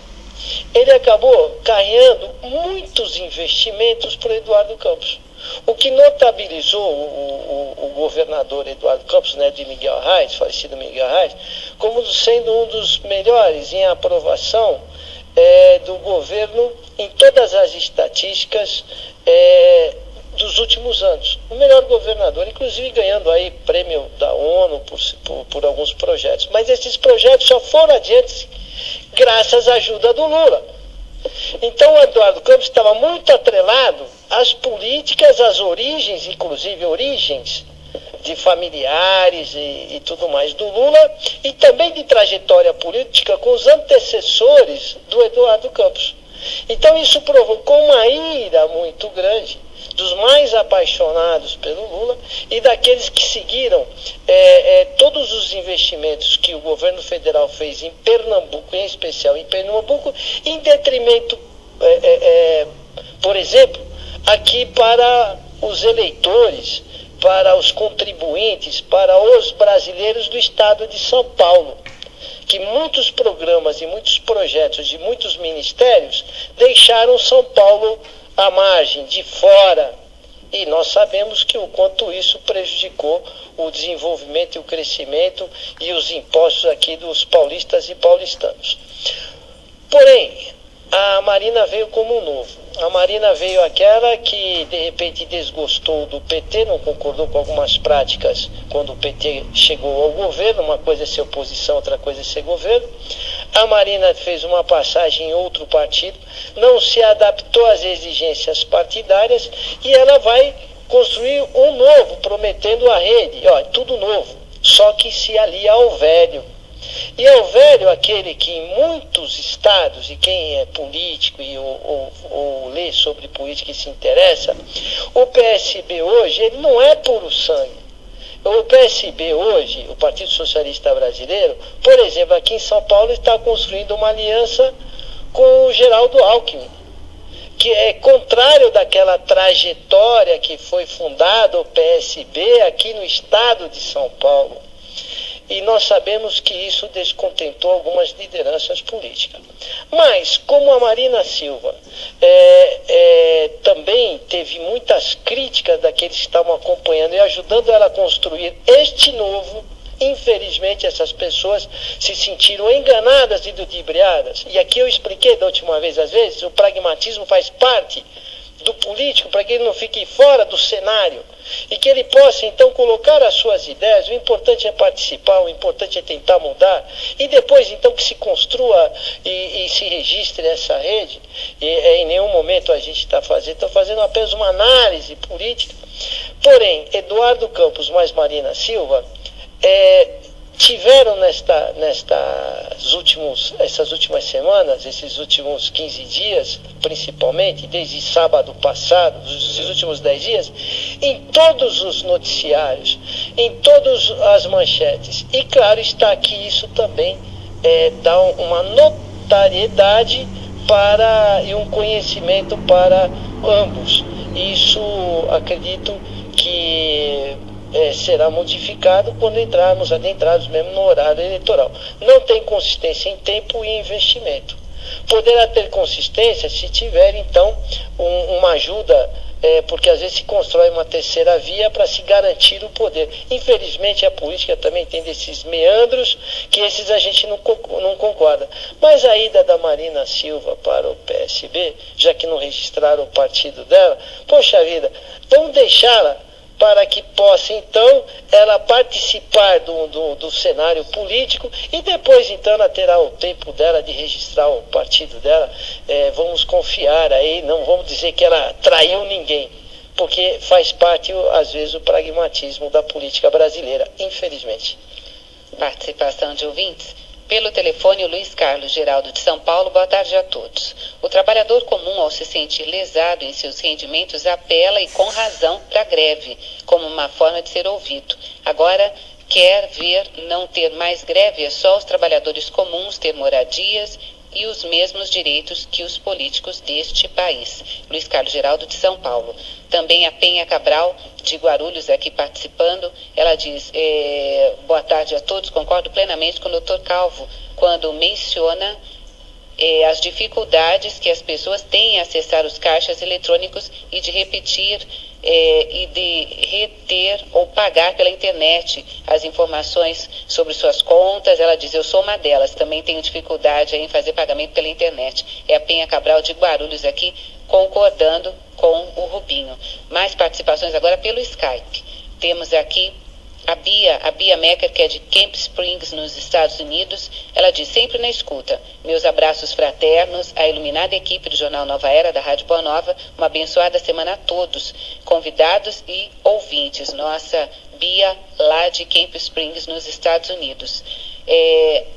ele acabou carregando muitos investimentos para o Eduardo Campos. O que notabilizou o governador Eduardo Campos, né, de Miguel Arraes, falecido Miguel Arraes, como sendo um dos melhores em aprovação do governo em todas as estatísticas dos últimos anos. O melhor governador, inclusive ganhando aí prêmio da ONU por alguns projetos. Mas esses projetos só foram adiante graças à ajuda do Lula. Então o Eduardo Campos estava muito atrelado às políticas, às origens, inclusive origens de familiares e tudo mais do Lula, e também de trajetória política com os antecessores do Eduardo Campos. Então isso provocou uma ira muito grande dos mais apaixonados pelo Lula e daqueles que seguiram todos os investimentos que o governo federal fez em Pernambuco, em especial em Pernambuco, em detrimento, por exemplo, aqui para os eleitores, para os contribuintes, para os brasileiros do estado de São Paulo, que muitos programas e muitos projetos de muitos ministérios deixaram São Paulo à margem, de fora, e nós sabemos que o quanto isso prejudicou o desenvolvimento e o crescimento e os impostos aqui dos paulistas e paulistanos. Porém, a Marina veio como um novo. A Marina veio aquela que de repente desgostou do PT, não concordou com algumas práticas quando o PT chegou ao governo. Uma coisa é ser oposição, outra coisa é ser governo. A Marina fez uma passagem em outro partido, não se adaptou às exigências partidárias e ela vai construir um novo, prometendo a rede, tudo novo, só que se alia ao velho. E é o velho aquele que em muitos estados, e quem é político ou lê sobre política e se interessa, o PSB hoje ele não é puro sangue. O PSB hoje, o Partido Socialista Brasileiro, por exemplo, aqui em São Paulo está construindo uma aliança com o Geraldo Alckmin, que é contrário daquela trajetória que foi fundada o PSB aqui no estado de São Paulo. E nós sabemos que isso descontentou algumas lideranças políticas. Mas, como a Marina Silva também teve muitas críticas daqueles que estavam acompanhando e ajudando ela a construir este novo, Infelizmente, essas pessoas se sentiram enganadas e ludibriadas. E aqui eu expliquei da última vez, às vezes, o pragmatismo faz parte do político para que ele não fique fora do cenário e que ele possa então colocar as suas ideias. O importante é participar, o importante é tentar mudar e depois então que se construa e se registre essa rede. E em nenhum momento a gente está fazendo apenas uma análise política. Porém, Eduardo Campos mais Marina Silva tiveram essas últimas semanas, esses últimos 15 dias, principalmente, desde sábado passado, esses últimos 10 dias, em todos os noticiários, em todas as manchetes. E claro, está aqui isso também dá uma notariedade e um conhecimento para ambos. Isso, acredito que será modificado quando adentrados mesmo no horário eleitoral. Não tem consistência em tempo e investimento. Poderá ter consistência se tiver, então, uma ajuda, porque às vezes se constrói uma terceira via para se garantir o poder. Infelizmente, a política também tem desses meandros, que esses a gente não concorda. Mas a ida da Marina Silva para o PSB, já que não registraram o partido dela, poxa vida, vamos deixá-la para que possa, então, ela participar do cenário político e depois, então, ela terá o tempo dela de registrar o partido dela. Vamos confiar aí, não vamos dizer que ela traiu ninguém, porque faz parte, às vezes, o pragmatismo da política brasileira, infelizmente. Participação de ouvintes. Pelo telefone, o Luiz Carlos Geraldo de São Paulo. Boa tarde a todos. O trabalhador comum, ao se sentir lesado em seus rendimentos, apela, e com razão, para a greve, como uma forma de ser ouvido. Agora, quer ver não ter mais greve, é só os trabalhadores comuns ter moradias e os mesmos direitos que os políticos deste país. Luiz Carlos Geraldo de São Paulo. Também a Penha Cabral, de Guarulhos, aqui participando. Ela diz, boa tarde a todos, concordo plenamente com o Dr. Calvo, quando menciona as dificuldades que as pessoas têm em acessar os caixas eletrônicos e de repetir e de reter ou pagar pela internet as informações sobre suas contas. Ela diz, eu sou uma delas, também tenho dificuldade em fazer pagamento pela internet. É a Penha Cabral de Guarulhos aqui, concordando com o Rubinho. Mais participações agora pelo Skype. Temos aqui a Bia Mecker, que é de Camp Springs, nos Estados Unidos. Ela diz, sempre na escuta. Meus abraços fraternos à iluminada equipe do Jornal Nova Era, da Rádio Boa Nova. Uma abençoada semana a todos, convidados e ouvintes. Nossa Bia, lá de Camp Springs, nos Estados Unidos.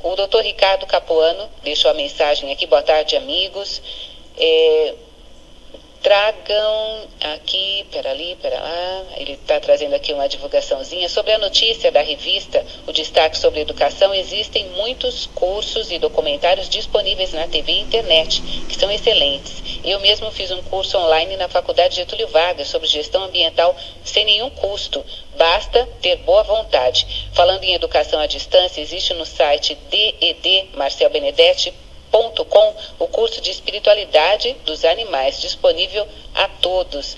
O Dr. Ricardo Capuano deixou a mensagem aqui. Boa tarde, amigos. Tragam aqui, pera lá, ele está trazendo aqui uma divulgaçãozinha sobre a notícia da revista, o destaque sobre educação. Existem muitos cursos e documentários disponíveis na TV e internet, que são excelentes. Eu mesmo fiz um curso online na Faculdade Getúlio Vargas sobre gestão ambiental sem nenhum custo, basta ter boa vontade. Falando em educação à distância, existe no site DED.marcelbenedetti.com o curso de espiritualidade dos animais, disponível a todos.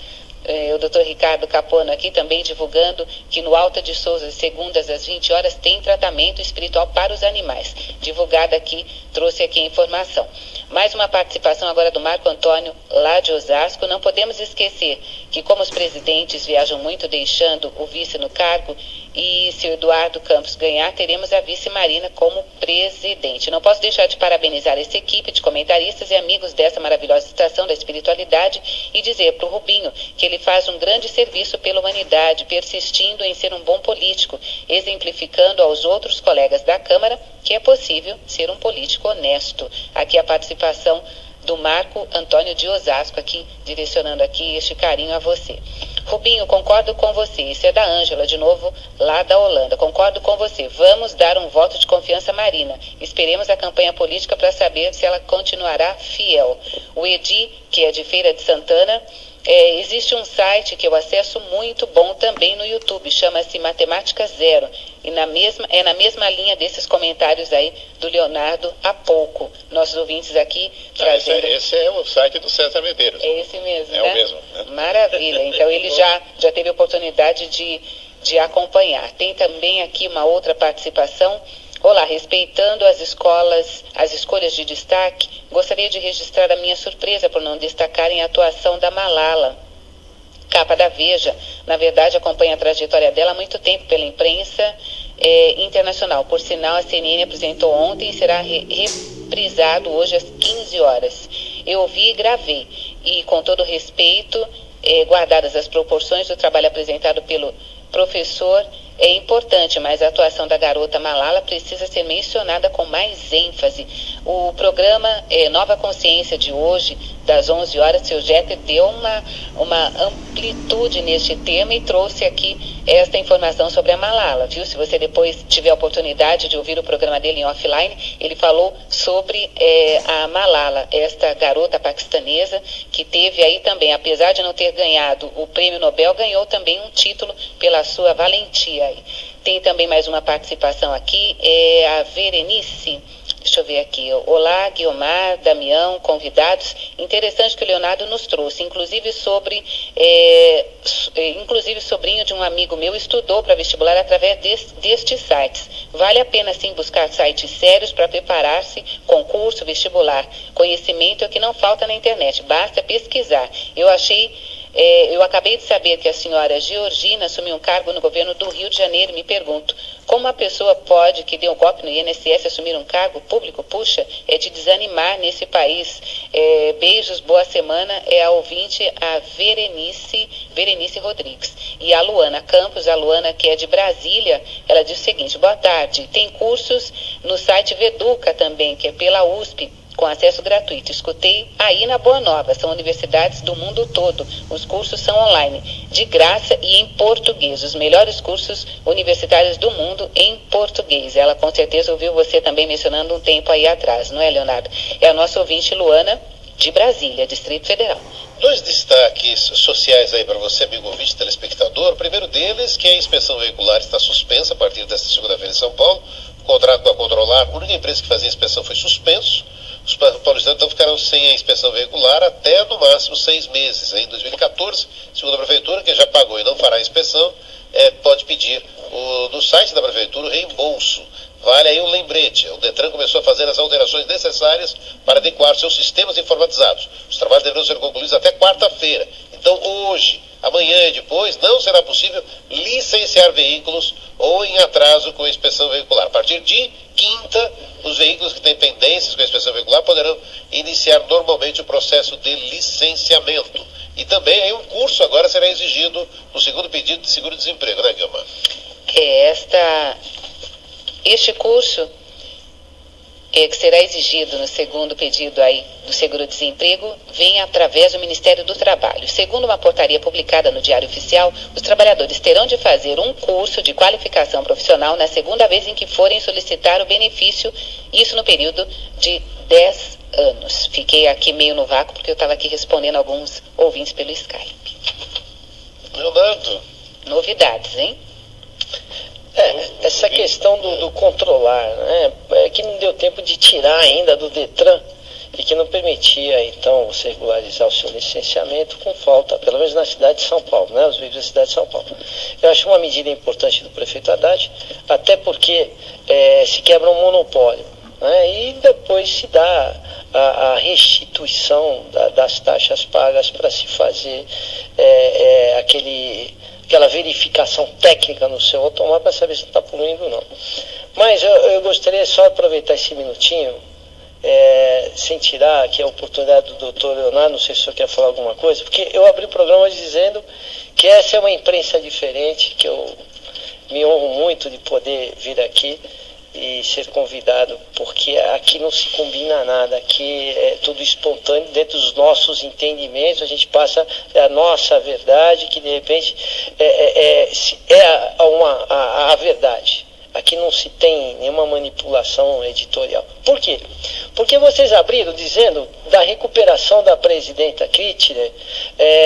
O Dr. Ricardo Capuano aqui também divulgando que no Alta de Souza, segundas às 20 horas, tem tratamento espiritual para os animais. Divulgada aqui, trouxe aqui a informação. Mais uma participação agora do Marco Antônio, lá de Osasco. Não podemos esquecer que, como os presidentes viajam muito deixando o vice no cargo, e se o Eduardo Campos ganhar, teremos a vice Marina como presidente. Não posso deixar de parabenizar essa equipe de comentaristas e amigos dessa maravilhosa estação da espiritualidade e dizer para o Rubinho que ele faz um grande serviço pela humanidade, persistindo em ser um bom político, exemplificando aos outros colegas da Câmara que é possível ser um político honesto. Aqui a participação do Marco Antônio de Osasco, aqui direcionando aqui este carinho a você. Rubinho, concordo com você. Isso é da Ângela, de novo, lá da Holanda. Concordo com você. Vamos dar um voto de confiança à Marina. Esperemos a campanha política para saber se ela continuará fiel. O Edi, que é de Feira de Santana, existe um site que eu acesso muito bom também no YouTube, chama-se Matemática Zero. E na mesma linha desses comentários aí do Leonardo há pouco. Nossos ouvintes aqui trazendo... Esse é o site do César Medeiros. É esse mesmo, né? É o mesmo. Né? Maravilha. Então ele já teve a oportunidade de de acompanhar. Tem também aqui uma outra participação. Olá, respeitando as escolhas de destaque, gostaria de registrar a minha surpresa por não destacarem a atuação da Malala. Capa da Veja, na verdade acompanha a trajetória dela há muito tempo pela imprensa internacional. Por sinal, a CNN apresentou ontem e será reprisado hoje às 15 horas. Eu ouvi e gravei, e com todo respeito, guardadas as proporções do trabalho apresentado pelo professor, é importante, mas a atuação da garota Malala precisa ser mencionada com mais ênfase. O programa Nova Consciência de hoje, das 11 horas, seu Jeter deu uma amplitude neste tema e trouxe aqui esta informação sobre a Malala, viu? Se você depois tiver a oportunidade de ouvir o programa dele em offline, ele falou sobre a Malala, esta garota paquistanesa que teve aí também, apesar de não ter ganhado o prêmio Nobel, ganhou também um título pela sua valentia. Tem também mais uma participação aqui, a Verenice. Deixa eu ver aqui. Olá, Guiomar, Damião, convidados. Interessante que o Leonardo nos trouxe, inclusive sobrinho de um amigo meu estudou para vestibular através destes sites. Vale a pena sim buscar sites sérios para preparar-se, concurso, vestibular. Conhecimento é o que não falta na internet, basta pesquisar. Eu acabei de saber que a senhora Georgina assumiu um cargo no governo do Rio de Janeiro. Me pergunto, como uma pessoa pode, que deu um golpe no INSS, assumir um cargo público? Puxa, é de desanimar nesse país. Beijos, boa semana. É a ouvinte, a Verenice Rodrigues. E a Luana Campos, a Luana que é de Brasília, ela diz o seguinte: boa tarde, tem cursos no site Veduca também, que é pela USP, com acesso gratuito. Escutei aí na Boa Nova, são universidades do mundo todo. Os cursos são online, de graça e em português. Os melhores cursos universitários do mundo em português. Ela com certeza ouviu você também mencionando um tempo aí atrás, não é, Leonardo? É a nossa ouvinte Luana, de Brasília, Distrito Federal. Dois destaques sociais aí para você, amigo ouvinte, telespectador. O primeiro deles, que a inspeção veicular está suspensa a partir desta segunda-feira em São Paulo. O contrato para controlar, a única empresa que fazia a inspeção foi suspenso. Os paulistanos então ficaram sem a inspeção veicular até no máximo 6 meses. Em 2014, segundo a Prefeitura, que já pagou e não fará a inspeção, pode pedir no site da Prefeitura o reembolso. Vale aí um lembrete. O Detran começou a fazer as alterações necessárias para adequar seus sistemas informatizados. Os trabalhos deverão ser concluídos até quarta-feira. Então hoje, amanhã e depois não será possível licenciar veículos ou em atraso com a inspeção veicular. A partir de quinta, os veículos que têm pendências com a inspeção veicular poderão iniciar normalmente o processo de licenciamento. E também aí um curso agora será exigido no segundo pedido de seguro-desemprego, né, Guilherme? Este curso que será exigido no segundo pedido aí do seguro-desemprego vem através do Ministério do Trabalho. Segundo uma portaria publicada no Diário Oficial, os trabalhadores terão de fazer um curso de qualificação profissional na segunda vez em que forem solicitar o benefício, isso no período de 10 anos. Fiquei aqui meio no vácuo porque eu estava aqui respondendo alguns ouvintes pelo Skype. Leonardo. Novidades, hein? Essa questão do controlar, né? Que não deu tempo de tirar ainda do Detran e que não permitia, então, você regularizar o seu licenciamento com falta, pelo menos na cidade de São Paulo, né? Os veículos da cidade de São Paulo. Eu acho uma medida importante do prefeito Haddad, até porque se quebra um monopólio, né? E depois se dá a restituição das taxas pagas para se fazer aquela verificação técnica no seu automóvel para saber se não está poluindo ou não. Mas eu gostaria só de aproveitar esse minutinho, sem tirar aqui a oportunidade do doutor Leonardo, não sei se o senhor quer falar alguma coisa, porque eu abri o programa dizendo que essa é uma imprensa diferente, que eu me honro muito de poder vir aqui e ser convidado, porque aqui não se combina nada, aqui é tudo espontâneo, dentro dos nossos entendimentos, a gente passa a nossa verdade, que de repente a verdade. Aqui não se tem nenhuma manipulação editorial. Por quê? Porque vocês abriram dizendo da recuperação da presidenta Kirchner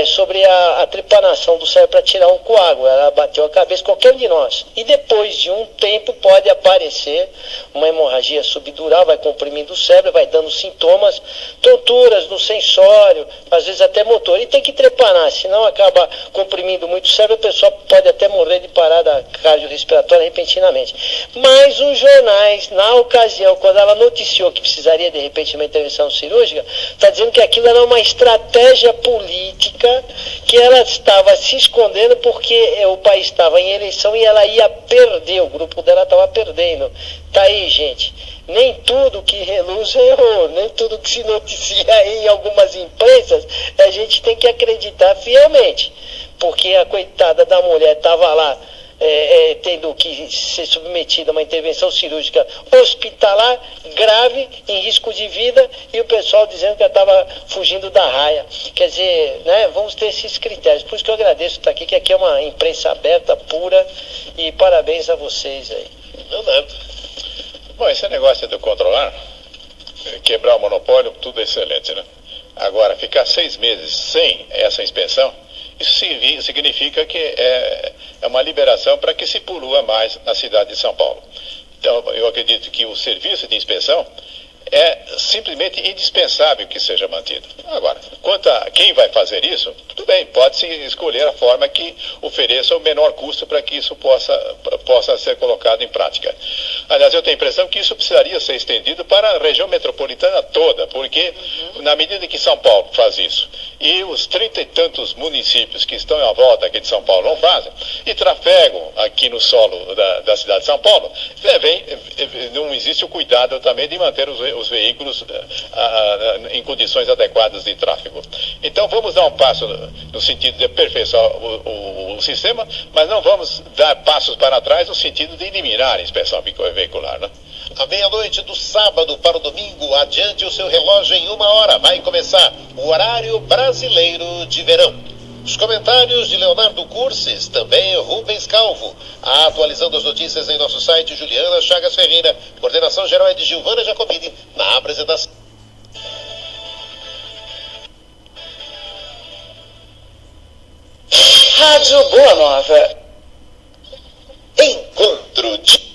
sobre a trepanação do cérebro para tirar um coágulo. Ela bateu a cabeça, qualquer um de nós. E depois de um tempo pode aparecer uma hemorragia subdural, vai comprimindo o cérebro, vai dando sintomas, tonturas no sensório, às vezes até motor. E tem que trepanar, senão acaba comprimindo muito o cérebro, a pessoa pode até morrer de parada cardiorrespiratória repentinamente. Mas os jornais, na ocasião, quando ela noticiou que precisaria de repente uma intervenção cirúrgica, está dizendo que aquilo era uma estratégia política, que ela estava se escondendo porque o país estava em eleição e ela ia perder, o grupo dela estava perdendo. Tá aí, gente. Nem tudo que reluz é erro, nem tudo que se noticia aí em algumas imprensas, a gente tem que acreditar fielmente. Porque a coitada da mulher estava lá tendo que ser submetida a uma intervenção cirúrgica hospitalar, grave, em risco de vida, e o pessoal dizendo que ela estava fugindo da raia. Quer dizer, né, vamos ter esses critérios. Por isso que eu agradeço estar aqui, que aqui é uma imprensa aberta, pura, e parabéns a vocês aí. Não nada. Bom, esse negócio de controlar, quebrar o monopólio, tudo é excelente, né? Agora, ficar 6 meses sem essa inspeção, isso significa que é uma liberação para que se polua mais na cidade de São Paulo. Então, eu acredito que o serviço de inspeção é simplesmente indispensável que seja mantido. Agora, quanto a quem vai fazer isso, tudo bem, pode-se escolher a forma que ofereça o menor custo para que isso possa ser colocado em prática. Aliás, eu tenho a impressão que isso precisaria ser estendido para a região metropolitana toda, porque na medida que São Paulo faz isso, e os 30 e tantos municípios que estão à volta aqui de São Paulo não fazem, e trafegam aqui no solo da cidade de São Paulo, não existe o cuidado também de manter os veículos em condições adequadas de tráfego. Então vamos dar um passo no sentido de aperfeiçoar o sistema, mas não vamos dar passos para trás no sentido de eliminar a inspeção veicular, né? À meia-noite do sábado para o domingo, adiante o seu relógio em 1 hora. Vai começar o horário brasileiro de verão. Os comentários de Leonardo Cursis, também Rubens Calvo. Atualizando as notícias em nosso site, Juliana Chagas Ferreira. Coordenação geral é de Giovana Jacomini. Na apresentação. Rádio Boa Nova. Encontro de